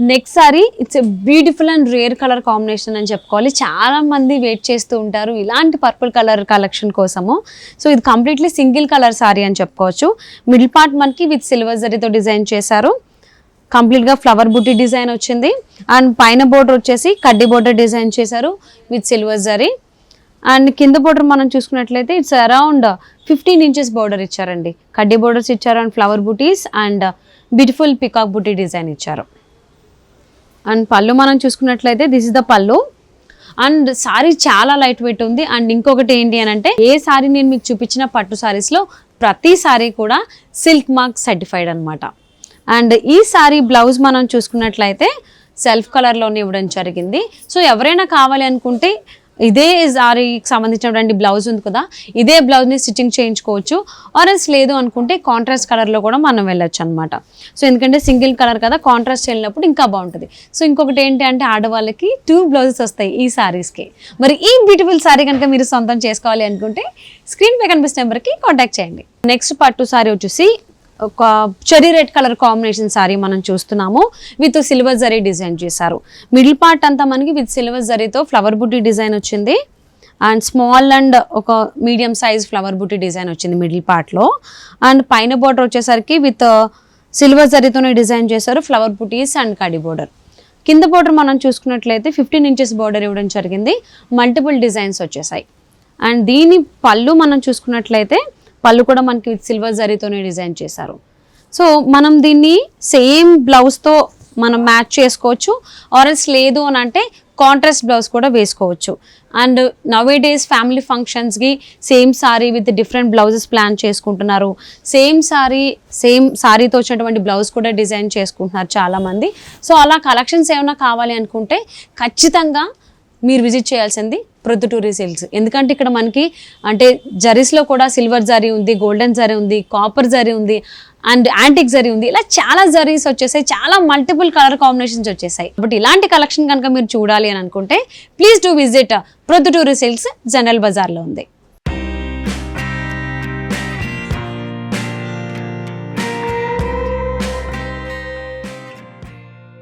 Next sorry it's beautiful and rare colour combination అని చెప్పుకోవాలి. చాలా మంది వెయిట్ చేస్తూ ఉంటారు ఇలాంటి పర్పుల్ కలర్ కలెక్షన్ కోసము. సో ఇది కంప్లీట్లీ సింగిల్ కలర్ సారీ అని చెప్పుకోవచ్చు. మిడిల్ పార్ట్ మనకి విత్ సిల్వర్ జరీతో డిజైన్ చేశారు. కంప్లీట్గా ఫ్లవర్ బుట్టి డిజైన్ వచ్చింది. అండ్ పైన బోర్డర్ వచ్చేసి కడ్డీ బోర్డర్ డిజైన్ చేశారు విత్ సిల్వర్ జరీ. అండ్ కింద బోర్డర్ మనం చూసుకున్నట్లయితే ఇట్స్ అరౌండ్ 15 ఇంచెస్ బోర్డర్ ఇచ్చారండి. కడ్డీ బోర్డర్స్ ఇచ్చారు and flower buttis and beautiful peacock buti design ఇచ్చారు. అండ్ పళ్ళు మనం చూసుకున్నట్లయితే దిస్ ఇస్ ద పళ్ళు. అండ్ సారీ చాలా లైట్ వెయిట్ ఉంది. అండ్ ఇంకొకటి ఏంటి అని అంటే ఏ సారీ నేను మీకు చూపించిన పట్టు సారీస్లో ప్రతి సారీ కూడా సిల్క్ మార్క్ సర్టిఫైడ్ అనమాట. అండ్ ఈ సారీ బ్లౌజ్ మనం చూసుకున్నట్లయితే సెల్ఫ్ కలర్లోనే ఇవ్వడం జరిగింది. సో ఎవరైనా కావాలి అనుకుంటే ఇదే సారీకి సంబంధించినటువంటి బ్లౌజ్ ఉంది కదా, ఇదే బ్లౌజ్ని స్టిచ్చింగ్ చేయించుకోవచ్చు. ఆర్ఎల్స్ లేదు అనుకుంటే కాంట్రాస్ట్ కలర్లో కూడా మనం వెళ్ళొచ్చు అనమాట. సో ఎందుకంటే సింగిల్ కలర్ కదా, కాంట్రాస్ట్ వెళ్ళినప్పుడు ఇంకా బాగుంటుంది. సో ఇంకొకటి ఏంటి అంటే ఆడవాళ్ళకి 2 బ్లౌజెస్ వస్తాయి ఈ సారీస్కి. మరి ఈ బ్యూటిఫుల్ సారీ కనుక మీరు సొంతం చేసుకోవాలి అనుకుంటే స్క్రీన్ పై కనిపిస్తున్న నెంబర్కి కాంటాక్ట్ చేయండి. నెక్స్ట్ పట్టు సారీ వచ్చేసి ఒక cherry red colour combination sorry మనం చూస్తున్నాము. విత్ సిల్వర్ జరీ డిజైన్ చేశారు. మిడిల్ పార్ట్ అంతా మనకి విత్ సిల్వర్ జరీతో ఫ్లవర్ బుట్టి డిజైన్ వచ్చింది. అండ్ స్మాల్ అండ్ ఒక మీడియం సైజ్ ఫ్లవర్ బుట్టి డిజైన్ వచ్చింది మిడిల్ పార్ట్లో. అండ్ పైన బోర్డర్ వచ్చేసరికి విత్ సిల్వర్ జరీతోనే డిజైన్ చేశారు, flower buttis and kadhi border. కింద బోర్డర్ మనం చూసుకున్నట్లయితే 15 ఇంచెస్ బోర్డర్ ఇవ్వడం జరిగింది. మల్టిపుల్ డిజైన్స్ వచ్చేసాయి. అండ్ దీని పళ్ళు మనం చూసుకున్నట్లయితే పళ్ళు కూడా మనకి సిల్వర్ జరీతోనే డిజైన్ చేశారు. సో మనం దీన్ని సేమ్ బ్లౌజ్తో మనం మ్యాచ్ చేసుకోవచ్చు. ఆర్ఎల్స్ లేదు అని అంటే కాంట్రాస్ట్ బ్లౌజ్ కూడా వేసుకోవచ్చు. అండ్ నవ్ డేస్ ఫ్యామిలీ ఫంక్షన్స్కి same sorry with different blouses plan చేసుకుంటున్నారు. సేమ్ సారీతో వచ్చినటువంటి బ్లౌజ్ కూడా డిజైన్ చేసుకుంటున్నారు చాలామంది. సో అలా కలెక్షన్స్ ఏమైనా కావాలి అనుకుంటే ఖచ్చితంగా మీరు విజిట్ చేయాల్సింది ప్రొద్దుటూరి సిల్క్స్. ఎందుకంటే ఇక్కడ మనకి అంటే జరీస్లో కూడా సిల్వర్ జరీ ఉంది, గోల్డెన్ జరీ ఉంది, కాపర్ జరీ ఉంది అండ్ యాంటిక్ జరీ ఉంది. ఇలా చాలా జరీస్ వచ్చేసాయి, చాలా మల్టిపుల్ కలర్ కాంబినేషన్స్ వచ్చేసాయి. బట్ ఇలాంటి కలెక్షన్ కనుక మీరు చూడాలి అని అనుకుంటే please do visit Proddaturi silks, general బజార్లో ఉంది.